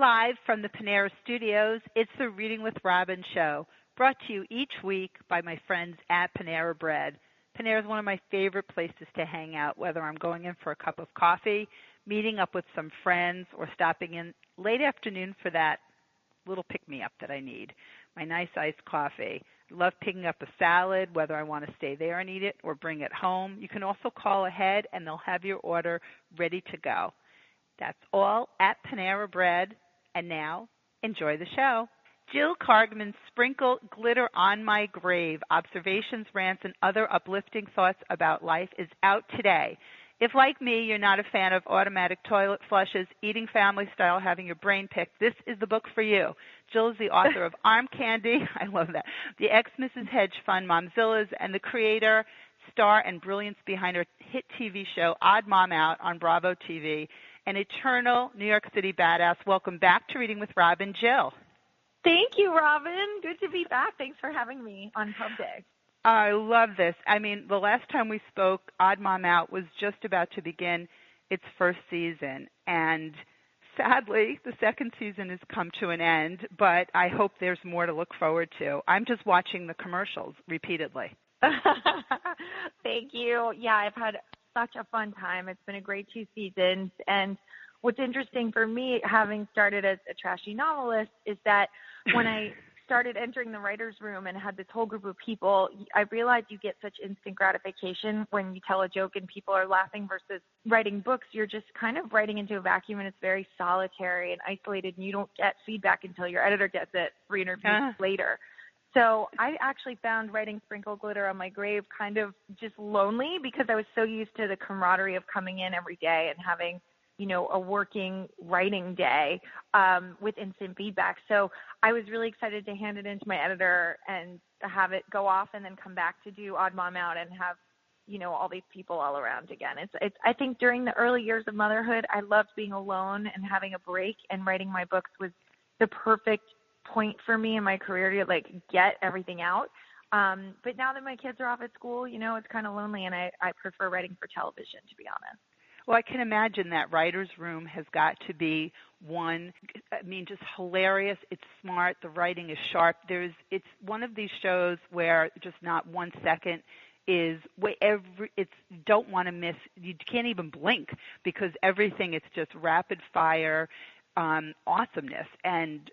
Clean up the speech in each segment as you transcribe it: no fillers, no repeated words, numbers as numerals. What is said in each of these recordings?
Live from the Panera Studios, it's the Reading with Robin show, brought to you each week by my friends at Panera Bread. Panera is one of my favorite places to hang out, whether I'm going in for a cup of coffee, meeting up with some friends, or stopping in late afternoon for that little pick-me-up that I need, my nice iced coffee. I love picking up a salad, whether I want to stay there and eat it or bring it home. You can also call ahead, and they'll have your order ready to go. That's all at Panera Bread. And now, enjoy the show. Jill Kargman's Sprinkle Glitter on My Grave, Observations, Rants, and Other Uplifting Thoughts About Life is out today. If, like me, you're not a fan of automatic toilet flushes, eating family style, having your brain picked, this is the book for you. Jill is the author of Arm Candy, I love that, The Ex-Mrs. Hedge Fund, Momzillas, and the creator, star, and brilliance behind her hit TV show, Odd Mom Out on Bravo TV, an eternal New York City badass. Welcome back to Reading with Robin, Jill. Thank you, Robin. Good to be back. Thanks for having me on Pub Day. I love this. I mean, the last time we spoke, Odd Mom Out was just about to begin its first season. And sadly, the second season has come to an end, but I hope there's more to look forward to. I'm just watching the commercials repeatedly. Thank you. Yeah, I've had such a fun time. It's been a great 2 seasons. And what's interesting for me, having started as a trashy novelist, is that when I started entering the writer's room and had this whole group of people, I realized you get such instant gratification when you tell a joke and people are laughing versus writing books. You're just kind of writing into a vacuum, and it's very solitary and isolated, and you don't get feedback until your editor gets it 300 pages later. So I actually found writing Sprinkle Glitter on My Grave kind of just lonely, because I was so used to the camaraderie of coming in every day and having, you know, a working writing day with instant feedback. So I was really excited to hand it in to my editor and have it go off and then come back to do Odd Mom Out and have, you know, all these people all around again. It's I think during the early years of motherhood, I loved being alone and having a break, and writing my books was the perfect point for me in my career to like get everything out. But now that my kids are off at school, you know, it's kind of lonely, and I prefer writing for television, to be honest. Well, I can imagine that writer's room has got to be one, I mean, just hilarious. It's smart. The writing is sharp. It's one of these shows where just not 1 second is don't want to miss. You can't even blink, because everything, it's just rapid fire awesomeness. And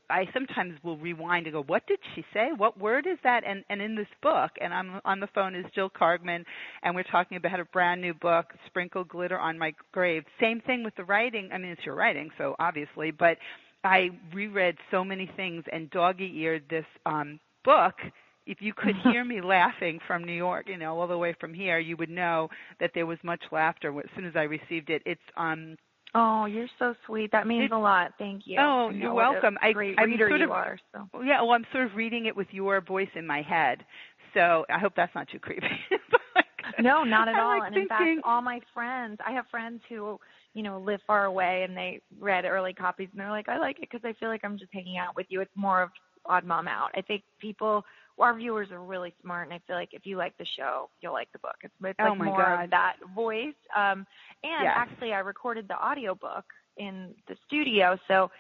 I sometimes will rewind and go, what did she say? What word is that? And in this book, and I'm on the phone, is Jill Kargman, and we're talking about a brand new book, Sprinkle Glitter on My Grave. Same thing with the writing. I mean, it's your writing, so obviously, but I reread so many things and dog-eared this book. If you could hear me laughing from New York, you know, all the way from here, you would know that there was much laughter as soon as I received it. It's Oh, you're so sweet. That means a lot. Thank you. Oh, you're welcome. I'm reader you are. So. Yeah, well, I'm sort of reading it with your voice in my head, so I hope that's not too creepy. No, not at all. Like and in fact, all my friends, I have friends who, you know, live far away, and they read early copies, and they're like, I like it because I feel like I'm just hanging out with you. It's more of Odd Mom Out. I think our viewers are really smart, and I feel like if you like the show, you'll like the book. It's like more of that voice. Actually, I recorded the audiobook in the studio, so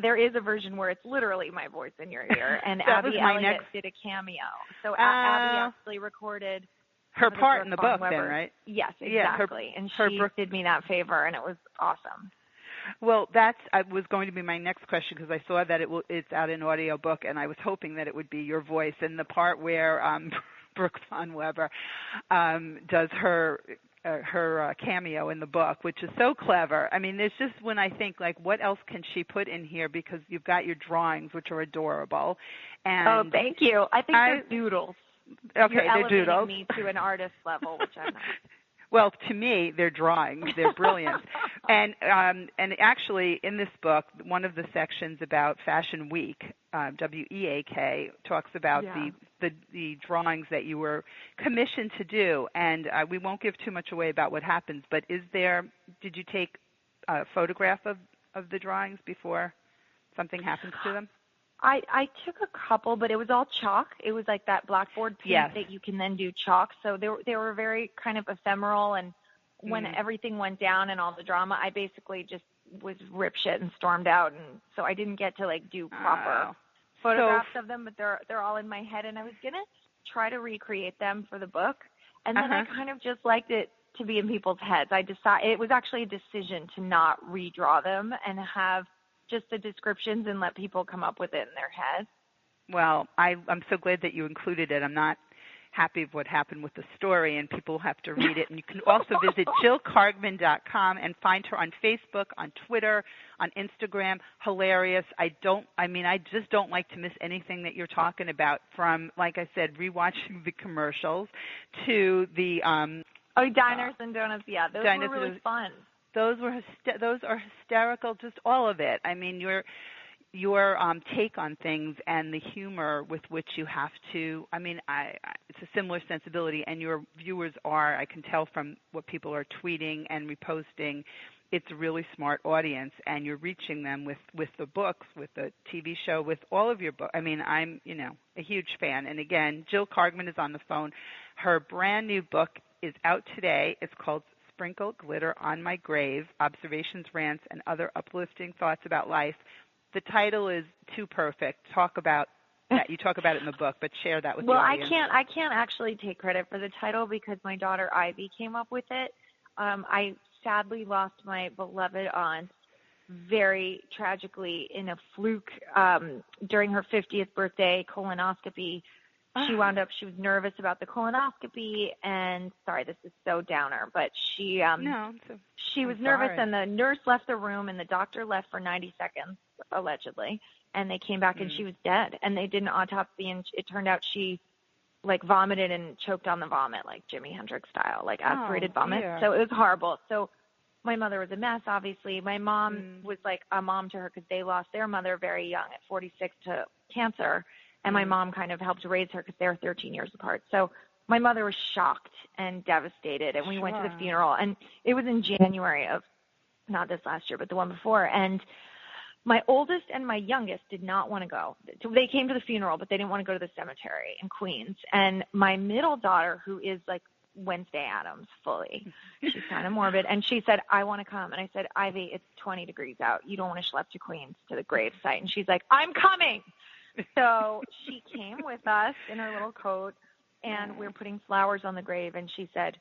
there is a version where it's literally my voice in your ear, and Abby Elliott did a cameo. So Abby actually recorded her part in the book then, right? Yes, exactly. And she did me that favor, and it was awesome. Well, was going to be my next question, because I saw that it's out in audio book, and I was hoping that it would be your voice. And the part where Brooke Von Weber does her cameo in the book, which is so clever. I mean, there's just when I think, like, what else can she put in here? Because you've got your drawings, which are adorable. And thank you. I think they're doodles. Okay, You're they're doodles. elevating me to an artist level, which I'm not. Well, to me, they're drawings. They're brilliant. And actually, in this book, one of the sections about Fashion Week, WEAK, talks about the drawings that you were commissioned to do. And we won't give too much away about what happens, but did you take a photograph of the drawings before something happens to them? I took a couple, but it was all chalk. It was like that blackboard paint that you can then do chalk. So they were very kind of ephemeral. And when everything went down and all the drama, I basically just was ripshit and stormed out, and so I didn't get to like do proper photographs of them, but they're all in my head, and I was gonna try to recreate them for the book, and then I kind of just liked it to be in people's heads. It was actually a decision to not redraw them and have just the descriptions and let people come up with it in their head. Well, I'm so glad that you included it. I'm not happy with what happened with the story, and people have to read it. And you can also visit JillKargman.com and find her on Facebook, on Twitter, on Instagram. Hilarious. I just don't like to miss anything that you're talking about, from, like I said, rewatching the commercials to the Diners and Donuts. Yeah, those were really fun. Those are hysterical. Just all of it. I mean, your take on things and the humor with which you have to. I mean, it's a similar sensibility, and your viewers are. I can tell from what people are tweeting and reposting. It's a really smart audience, and you're reaching them with the books, with the TV show, with all of your books. I mean, I'm a huge fan. And again, Jill Kargman is on the phone. Her brand new book is out today. It's called Sprinkle Glitter on My Grave: Observations, Rants, and Other Uplifting Thoughts About Life. The title is too perfect. Talk about that. You talk about it in the book, but share that with the audience. Well, I can't actually take credit for the title because my daughter Ivy came up with it. I sadly lost my beloved aunt very tragically in a fluke during her 50th birthday colonoscopy. She was nervous about the colonoscopy, and sorry, this is so downer, but she was nervous, and the nurse left the room, and the doctor left for 90 seconds, allegedly, and they came back and she was dead, and they did an autopsy, and it turned out she like vomited and choked on the vomit, like Jimi Hendrix style, like aspirated vomit. Dear. So it was horrible. So my mother was a mess, obviously. My mom was like a mom to her because they lost their mother very young at 46 to cancer. And my mom kind of helped raise her because they were 13 years apart. So my mother was shocked and devastated. And we went to the funeral. And it was in January of, not this last year, but the one before. And my oldest and my youngest did not want to go. So they came to the funeral, but they didn't want to go to the cemetery in Queens. And my middle daughter, who is like Wednesday Addams fully, she's kind of morbid. And she said, I want to come. And I said, Ivy, it's 20 degrees out. You don't want to schlep to Queens to the grave site. And she's like, I'm coming. So she came with us in her little coat, and we were putting flowers on the grave, and she said,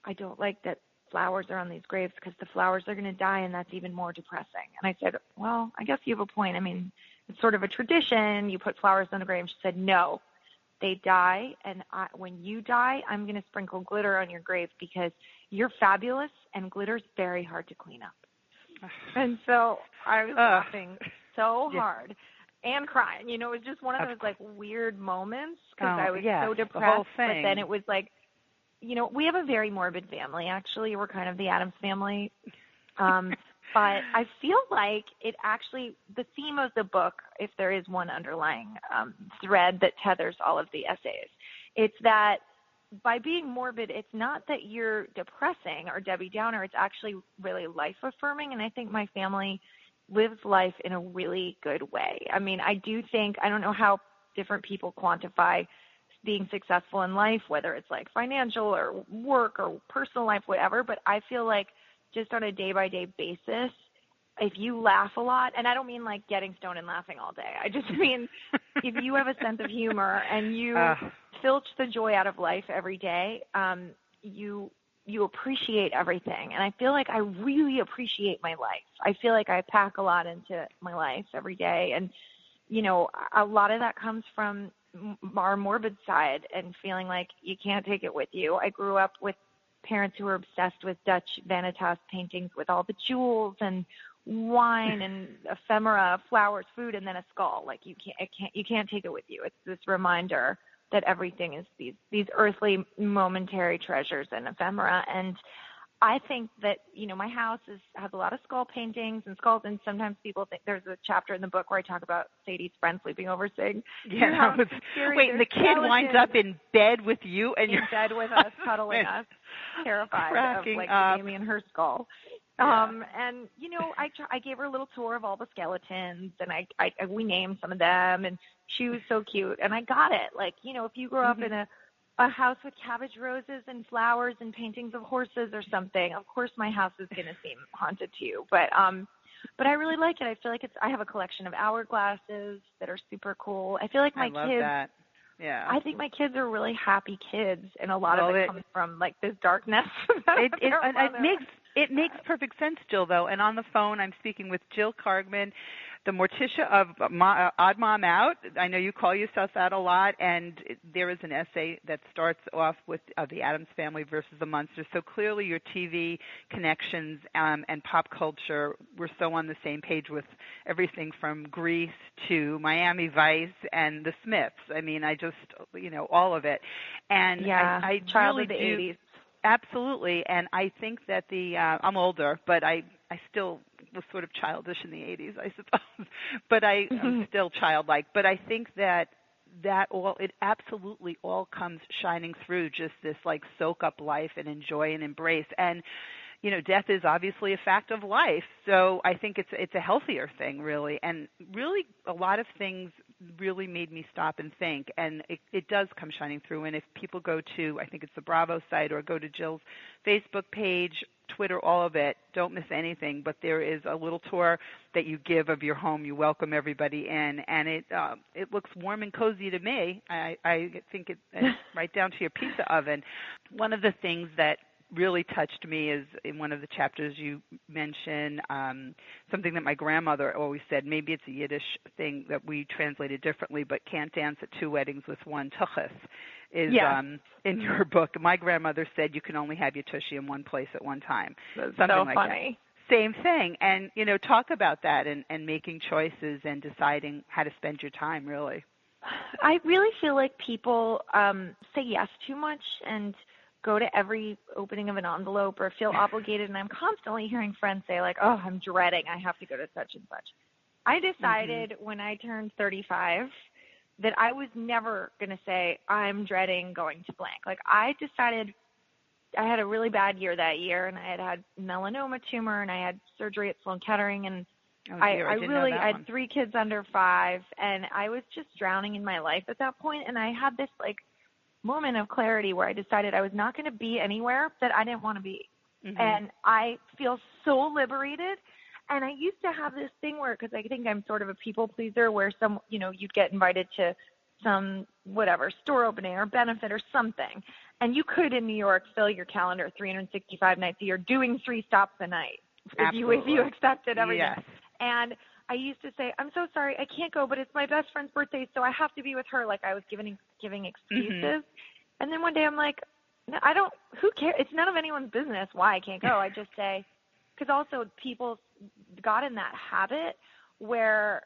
I don't like that flowers are on these graves because the flowers are going to die, and that's even more depressing. And I said, well, I guess you have a point. I mean, it's sort of a tradition. You put flowers on the grave. She said, no, they die, and when you die, I'm going to sprinkle glitter on your grave because you're fabulous, and glitter's very hard to clean up. And so I was laughing so hard. And crying, it was just one of those like weird moments because I was so depressed. But then it was like, we have a very morbid family. Actually, we're kind of the Addams family. But I feel like it actually, the theme of the book, if there is one underlying thread that tethers all of the essays, it's that by being morbid, it's not that you're depressing or Debbie Downer. It's actually really life affirming. And I think my family lives life in a really good way. I mean, I don't know how different people quantify being successful in life, whether it's like financial or work or personal life, whatever, but I feel like just on a day-by-day basis, if you laugh a lot, and I don't mean like getting stoned and laughing all day, I just mean if you have a sense of humor and you filch the joy out of life every day, you appreciate everything. And I feel like I really appreciate my life. I feel like I pack a lot into my life every day. And, a lot of that comes from our morbid side and feeling like you can't take it with you. I grew up with parents who were obsessed with Dutch Vanitas paintings with all the jewels and wine and ephemera, flowers, food, and then a skull. Like you can't take it with you. It's this reminder that everything is these earthly momentary treasures and ephemera. And I think that, my house has a lot of skull paintings and skulls, and sometimes people think there's a chapter in the book where I talk about Sadie's friend sleeping over Sig. Yeah, wait, the kid winds up in bed with you and you're in bed with us, cuddling us, terrified of like Amy and her skull. Yeah. And I gave her a little tour of all the skeletons, and we named some of them, and she was so cute. And I got it. Like, if you grow up in a house with cabbage roses and flowers and paintings of horses or something, of course my house is going to seem haunted to you. But But I really like it. I feel like I have a collection of hourglasses that are super cool. I feel like my I love kids, that. Yeah. I think my kids are really happy kids, and a lot of it comes from like this darkness. It makes perfect sense, Jill, though. And on the phone, I'm speaking with Jill Kargman, the Morticia of Odd Mom Out. I know you call yourself that a lot, and there is an essay that starts off with the Addams Family versus the Munsters. So clearly your TV connections and pop culture were so on the same page with everything from Grease to Miami Vice and the Smiths. I mean, I just, all of it. And I child really of the do. 80s. Absolutely, and I think that I'm older, but I still was sort of childish in the 80s, I suppose. But I'm still childlike. But I think that it absolutely all comes shining through, just this like soak up life and enjoy and embrace. And death is obviously a fact of life, so I think it's a healthier thing, really. And really, a lot of things really made me stop and think, and it does come shining through. And if people go to, I think it's the Bravo site, or go to Jill's Facebook page, Twitter, all of it, don't miss anything. But there is a little tour that you give of your home. You welcome everybody in, and it looks warm and cozy to me. I think it's right down to your pizza oven. One of the things that really touched me is in one of the chapters you mention something that my grandmother always said. Maybe it's a Yiddish thing that we translated differently, but can't dance at two weddings with one tuchus is in your book. My grandmother said you can only have your tushy in one place at one time. That's something so like funny. That. Same thing. And, talk about that and making choices and deciding how to spend your time, really. I really feel like people say yes too much and go to every opening of an envelope or feel obligated. And I'm constantly hearing friends say like, oh, I'm dreading, I have to go to such and such. I decided when I turned 35 that I was never going to say I'm dreading going to blank. Like I decided I had a really bad year that year, and I had melanoma tumor, and I had surgery at Sloan Kettering, and I had 3 kids under 5, and I was just drowning in my life at that point. And I had this like moment of clarity where I decided I was not going to be anywhere that I didn't want to be. And I feel so liberated. And I used to have this thing where, because I think I'm sort of a people pleaser, where you'd get invited to some store opening or benefit or something, and you could in New York fill your calendar 365 nights a year doing 3 stops a night if you accepted everything. Yes. And I used to say, I'm so sorry, I can't go, but it's my best friend's birthday, so I have to be with her. Like I was giving excuses. And then one day I'm like, no, who cares? It's none of anyone's business why I can't go. I just say, because also people got in that habit where,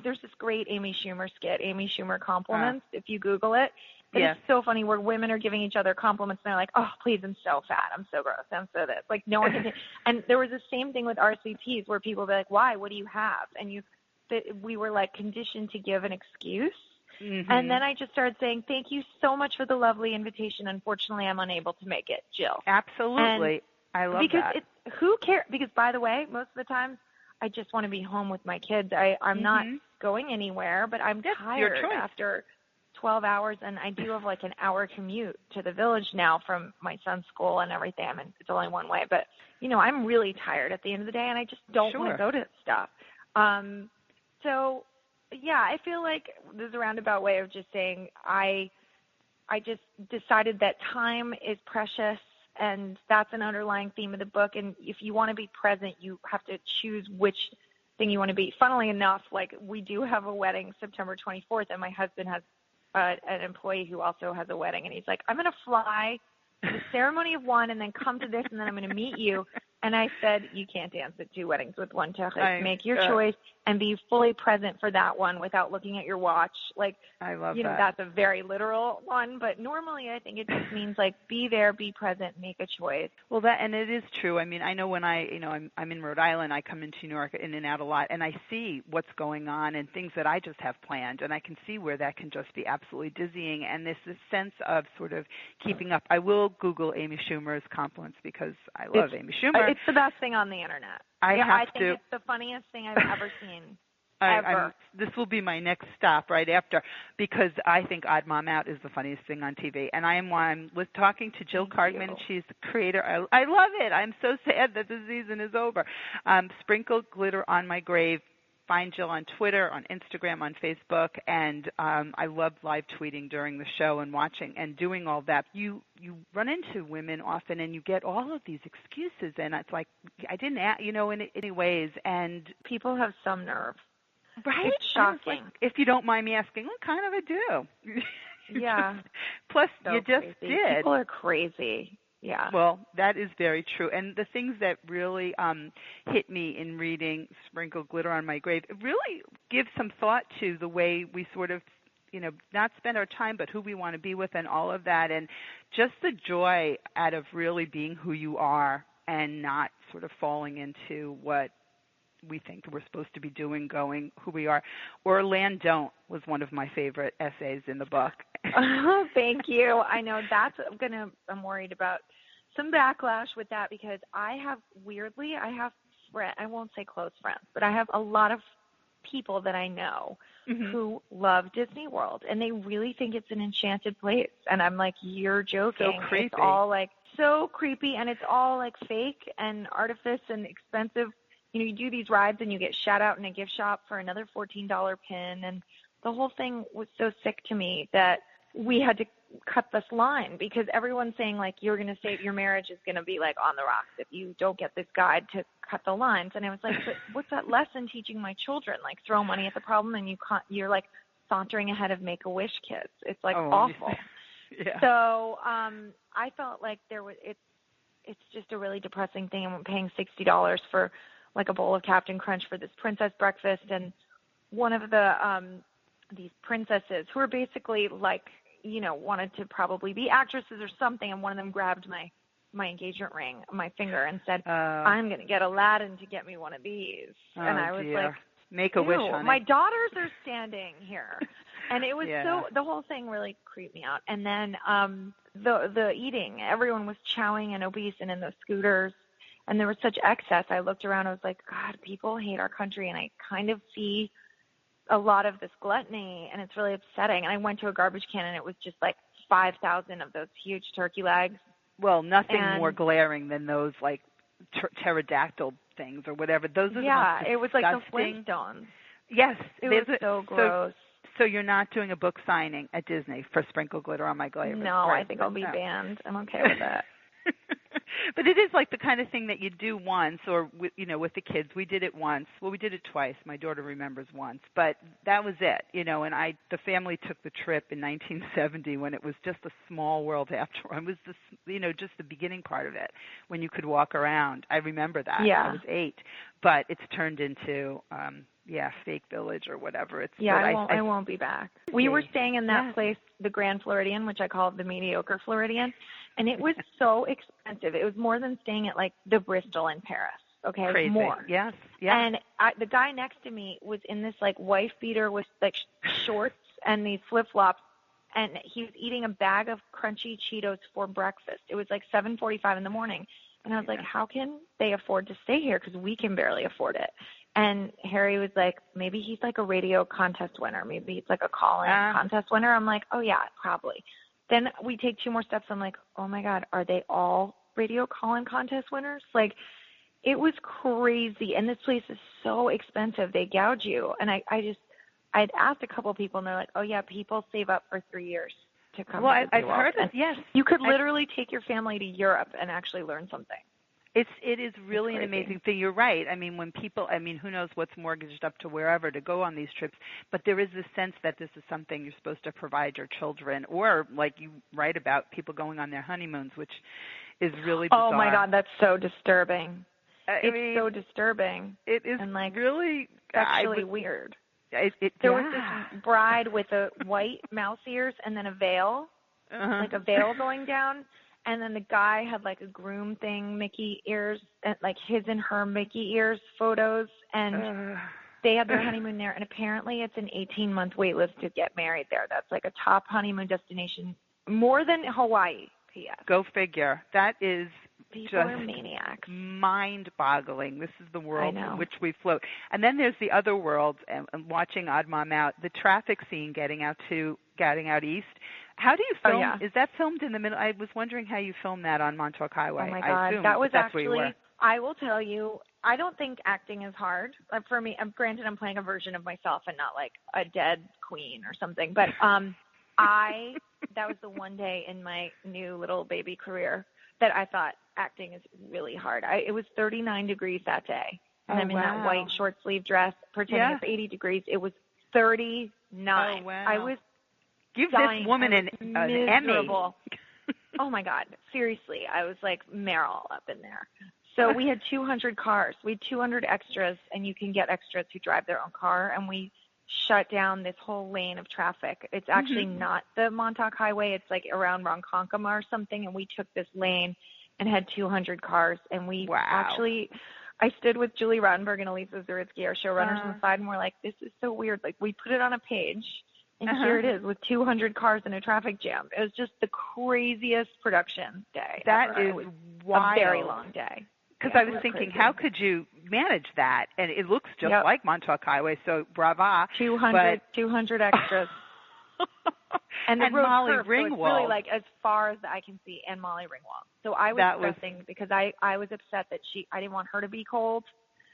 there's this great Amy Schumer skit, Amy Schumer Compliments, if you Google it. It's so funny where women are giving each other compliments and they're like, oh, please, I'm so fat, I'm so gross, I'm so this. Like no one can. And there was the same thing with RCTs where people would be like, why? What do you have? And we were like conditioned to give an excuse. And then I just started saying, thank you so much for the lovely invitation. Unfortunately, I'm unable to make it, Jill. Absolutely. I love that. Because who cares? Because, by the way, most of the time, I just want to be home with my kids. I'm not going anywhere, but I'm tired after 12 hours, and I do have like an hour commute to the village now from my son's school and everything. I mean, it's only one way, but, I'm really tired at the end of the day, and I just don't want to go to stuff. So, yeah, I feel like there's a roundabout way of just saying I just decided that time is precious, and that's an underlying theme of the book. And if you want to be present, you have to choose which thing you want to be. Funnily enough, like we do have a wedding September 24th, and my husband has an employee who also has a wedding, and he's like, I'm going to fly to the ceremony of one and then come to this, and then I'm going to meet you. And I said, you can't dance at 2 weddings with one tuchus. Make your choice and be fully present for that one without looking at your watch. Like, I love that. That's a very literal one, but normally I think it just means like be there, be present, make a choice. Well, and it is true. I mean, I know when I'm in Rhode Island, I come into New York in and out a lot, and I see what's going on and things that I just have planned, and I can see where that can just be absolutely dizzying. And there's this sense of sort of keeping up. I will Google Amy Schumer's compliments because I love Amy Schumer. It's the best thing on the internet. I think it's the funniest thing I've ever seen. ever. This will be my next stop right after, because I think Odd Mom Out is the funniest thing on TV. And I'm talking to Jill Kargman. She's the creator. I love it. I'm so sad that the season is over. Sprinkle Glitter on My Grave. Find Jill on Twitter, on Instagram, on Facebook, and I love live tweeting during the show and watching and doing all that. You run into women often, and you get all of these excuses, and it's like I didn't, in any ways. And people have some nerve. Right? It's shocking. Like, if you don't mind me asking, what kind of I do? Yeah. Plus, so you just crazy. did. People are crazy. Yeah. Well, that is very true. And the things that really hit me in reading Sprinkle Glitter on My Grave, it really gives some thought to the way we sort of, not spend our time, but who we want to be with and all of that. And just the joy out of really being who you are and not sort of falling into what we think we're supposed to be doing, going who we are. Or Land Don't was one of my favorite essays in the book. Oh, thank you. I know I'm worried about some backlash with that, because I have friends, I won't say close friends, but I have a lot of people that I know who love Disney World, and they really think it's an enchanted place. And I'm like, you're joking. So creepy. It's all like so creepy, and it's all like fake and artifice and expensive. You do these rides and you get shout out in a gift shop for another $14 pin. And the whole thing was so sick to me that we had to cut this line, because everyone's saying like, you're going to say your marriage is going to be like on the rocks if you don't get this guide to cut the lines. And I was like, but what's that lesson teaching my children? Like, throw money at the problem, and you're like sauntering ahead of Make-A-Wish kids. It's like awful. Yeah. So I felt like it's just a really depressing thing. I'm paying $60 for like a bowl of Captain Crunch for this princess breakfast, and one of the these princesses who are basically like, wanted to probably be actresses or something, and one of them grabbed my engagement ring, my finger, and said, I'm going to get Aladdin to get me one of these. And I was like, Make-A-Wish, honey. My daughters are standing here. And it was the whole thing really creeped me out. And then the eating, everyone was chowing and obese and in those scooters, and there was such excess. I looked around, I was like, God, people hate our country, and I kind of see a lot of this gluttony, and it's really upsetting. And I went to a garbage can, and it was just like 5,000 of those huge turkey legs. Well, nothing more glaring than those like pterodactyl things or whatever. Those are it was like the Flintstones. Yes, it was so gross. So you're not doing a book signing at Disney for Sprinkle Glitter on My Grave? No, right? I think I'll be banned. I'm okay with that. But it is like the kind of thing that you do once, or with the kids. We did it once. Well, we did it twice. My daughter remembers once, but that was it. And the family took the trip in 1970 when it was just a small world after. It was just the beginning part of it when you could walk around. I remember that. Yeah. I was 8, but it's turned into fake village or whatever. It's I won't be back. We were staying in that place, the Grand Floridian, which I call the mediocre Floridian, and it was so expensive. It was more than staying at like the Bristol in Paris. Okay, crazy. More. Yes. And the guy next to me was in this like wife beater with like shorts and these flip flops, and he was eating a bag of crunchy Cheetos for breakfast. It was like 7:45 in the morning, and I was like, how can they afford to stay here? Because we can barely afford it. And Harry was like, maybe he's like a radio contest winner. Maybe he's like a call-in contest winner. I'm like, oh, yeah, probably. Then we take 2 more steps. I'm like, oh, my God, are they all radio call-in contest winners? Like, it was crazy. And this place is so expensive. They gouge you. And I'd asked a couple of people, and they're like, oh, yeah, people save up for 3 years to come to Disney World. I've heard it, yes. You could literally take your family to Europe and actually learn something. It is really an amazing thing. You're right. I mean, who knows what's mortgaged up to wherever to go on these trips, but there is this sense that this is something you're supposed to provide your children, or like you write about people going on their honeymoons, which is really bizarre. Oh my God, that's so disturbing. It's so disturbing. It is, and like really sexually weird. There was this bride with a white mouse ears and then a veil, like a veil going down. And then the guy had like a groom thing, Mickey ears, like his and her Mickey ears photos. And they had their honeymoon there. And apparently it's an 18-month wait list to get married there. That's like a top honeymoon destination, more than Hawaii, P.S. Go figure. That is People are maniacs. Mind-boggling. This is the world in which we float. And then there's the other world, and watching Odd Mom Out, the traffic scene getting out east. How do you film? Oh, yeah. Is that filmed in the middle? I was wondering how you filmed that on Montauk Highway. Oh, my God. That was actually, I will tell you, I don't think acting is hard. For me, granted, I'm playing a version of myself and not like a dead queen or something. But that was the one day in my new little baby career that I thought acting is really hard. It was 39 degrees that day. And I'm in that white short sleeve dress pretending it's 80 degrees. It was 39. Oh, wow. I was Give dying. this woman an Emmy. Oh, my God. Seriously. I was like Meryl up in there. So we had 200 cars. We had 200 extras, and you can get extras who drive their own car. And we shut down this whole lane of traffic. It's actually not the Montauk Highway. It's like around Ronkonkoma or something. And we took this lane and had 200 cars. And we actually, I stood with Julie Rottenberg and Elisa Zuritsky, our showrunners, on the side, and we're like, this is so weird. Like, we put it on a page, and here it is with 200 cars in a traffic jam. It was just the craziest production day. That is wild. A very long day. Because I was thinking, how could you manage that? And it looks just like Montauk Highway, so brava. 200 extras. And the road Molly curved, Ringwald. so it's really like as far as I can see, and Molly Ringwald. So I was stressing because I was upset that I didn't want her to be cold.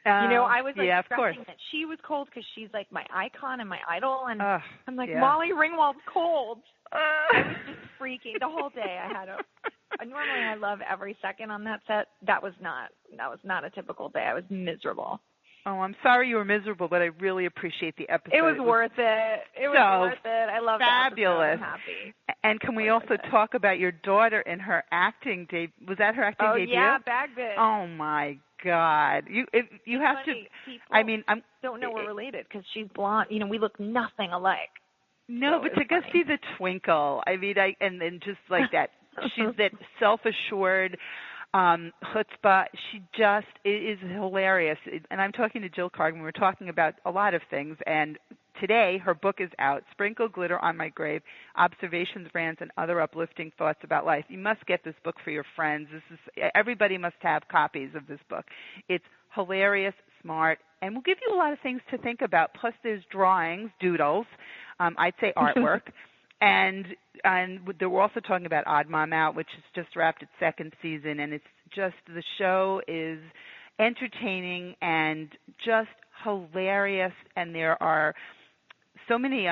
I was like stressing that she was cold because she's like my icon and my idol, and I'm like, Molly Ringwald's cold. I was just freaking the whole day. Normally I love every second on that set. That was not a typical day. I was miserable. Oh, I'm sorry you were miserable, but I really appreciate the episode. It was worth it. It was worth it. I love fabulous. The episode. I'm happy. And can we also talk about your daughter and her acting debut? Was that her acting debut? Oh, yeah, Bag Bitch. Oh, my God. You have funny. to. People I don't know we're related because she's blonde. We look nothing alike. No, so but to go see the twinkle, and then just like that, she's that self-assured chutzpah. She just is hilarious. And I'm talking to Jill Kargman. We're talking about a lot of things. And today her book is out, Sprinkle Glitter on My Grave, Observations, Rants, and Other Uplifting Thoughts About Life. You must get this book for your friends. Everybody must have copies of this book. It's hilarious, smart, and will give you a lot of things to think about. Plus there's drawings, doodles, I'd say artwork. And we're also talking about Odd Mom Out, which has just wrapped its second season, and it's just, the show is entertaining and just hilarious, and there are so many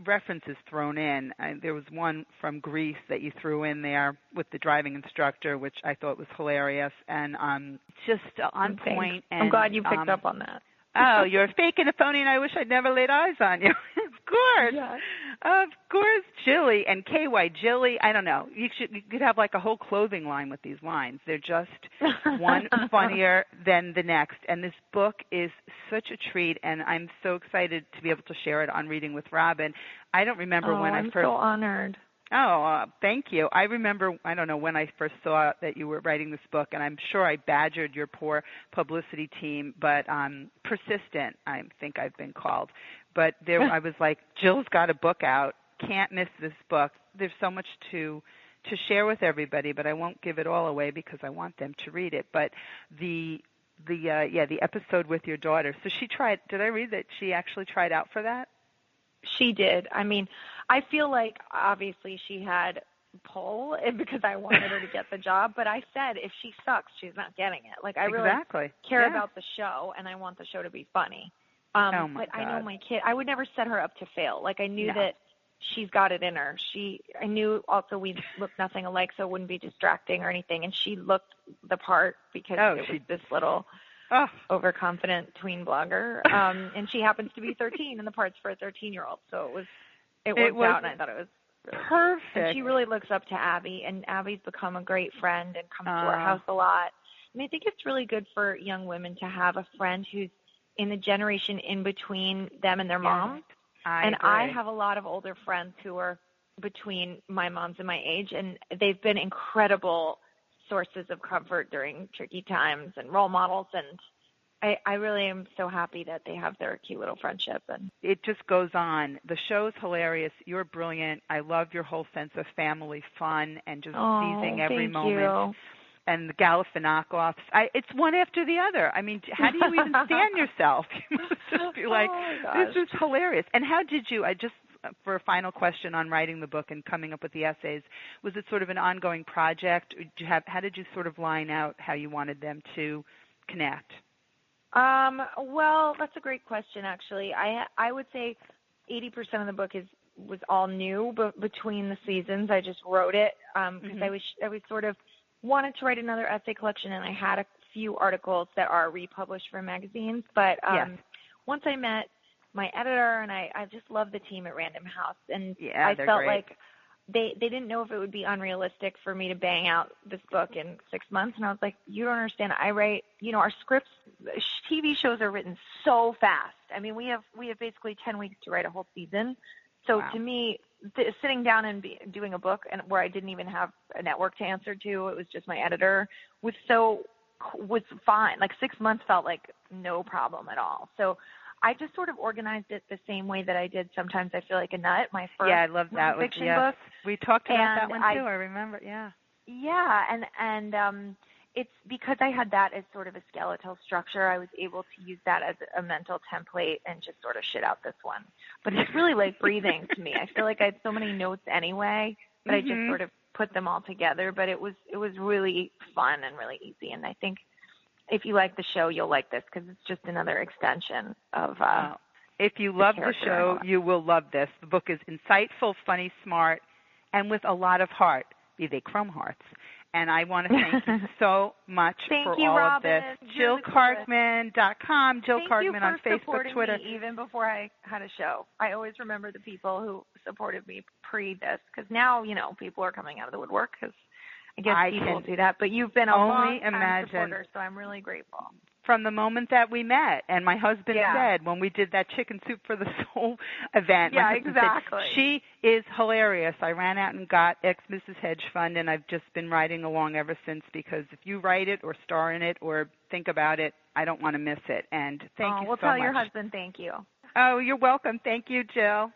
references thrown in. There was one from Greece that you threw in there with the driving instructor, which I thought was hilarious, and just on point. And, I'm glad you picked up on that. Oh, you're a fake and a phony, and I wish I'd never laid eyes on you. Of course. Yeah. Of course, Jilly and KY Jilly. I don't know. You could have like a whole clothing line with these lines. They're just one funnier than the next. And this book is such a treat, and I'm so excited to be able to share it on Reading with Robin. I don't remember when I first. I'm so honored. Oh, thank you. I remember, I don't know when I first saw that you were writing this book, and I'm sure I badgered your poor publicity team, but persistent, I think I've been called. But I was like, Jill's got a book out. Can't miss this book. There's so much to share with everybody, but I won't give it all away because I want them to read it. But the episode with your daughter. So she tried. Did I read that she actually tried out for that? She did. I mean, I feel like obviously she had pull because I wanted her to get the job, but I said if she sucks, she's not getting it. Like I really care about the show, and I want the show to be funny. Oh my but God. I know my kid. I would never set her up to fail. Like I knew that she's got it in her. I knew also we look nothing alike, so it wouldn't be distracting or anything. And she looked the part because it was this little overconfident tween blogger. And she happens to be 13, and the part's for a 13-year-old. So it worked out, and I thought it was really perfect. Cool. And she really looks up to Abby, and Abby's become a great friend and comes to our house a lot. And I think it's really good for young women to have a friend who's in the generation in between them and their moms. I have a lot of older friends who are between my moms and my age, and they've been incredible sources of comfort during tricky times and role models, and I really am so happy that they have their cute little friendship. And it just goes on. The show's hilarious. You're brilliant. I love your whole sense of family fun and just seizing every moment. You. and the Galifianakis. It's one after the other. I mean, how do you even stand yourself? You must just be like, this is hilarious. And how did you, for a final question on writing the book and coming up with the essays, was it sort of an ongoing project? How did you sort of line out how you wanted them to connect? Well, that's a great question, actually. I would say 80% of the book was all new, but between the seasons, I just wrote it because I was sort of wanted to write another essay collection, and I had a few articles that are republished for magazines. But once I met my editor, and I just love the team at Random House, and I felt great. like they didn't know if it would be unrealistic for me to bang out this book in 6 months. And I was like, you don't understand. I write, our scripts, TV shows are written so fast. I mean, we have basically 10 weeks to write a whole season. So to me, sitting down and doing a book and where I didn't even have a network to answer to, it was just my editor, was fine. Like 6 months felt like no problem at all. So I just sort of organized it the same way that I did Sometimes I Feel Like a Nut, my first I love that fiction book. We talked about that and one too, I remember, Yeah, and it's because I had that as sort of a skeletal structure, I was able to use that as a mental template and just sort of shit out this one. But it's really like breathing to me. I feel like I had so many notes anyway, but I just sort of put them all together. But it was really fun and really easy, and I think if you like the show, you'll like this because it's just another extension of if you love the show, you will love this. The book is insightful, funny, smart, and with a lot of heart, be they chrome hearts. And I want to thank you so much for all of this. JillKargman.com, Jill Kargman on Facebook, Twitter. Me even before I had a show. I always remember the people who supported me pre this because now, people are coming out of the woodwork because I guess people do that. But you've been a long-time supporter, so I'm really grateful. From the moment that we met, and my husband said when we did that Chicken Soup for the Soul event, exactly. Said, she is hilarious. I ran out and got Ex-Mrs. Hedge Fund, and I've just been writing along ever since because if you write it or star in it or think about it, I don't want to miss it. And thank you so much. We'll tell your husband thank you. Oh, you're welcome. Thank you, Jill.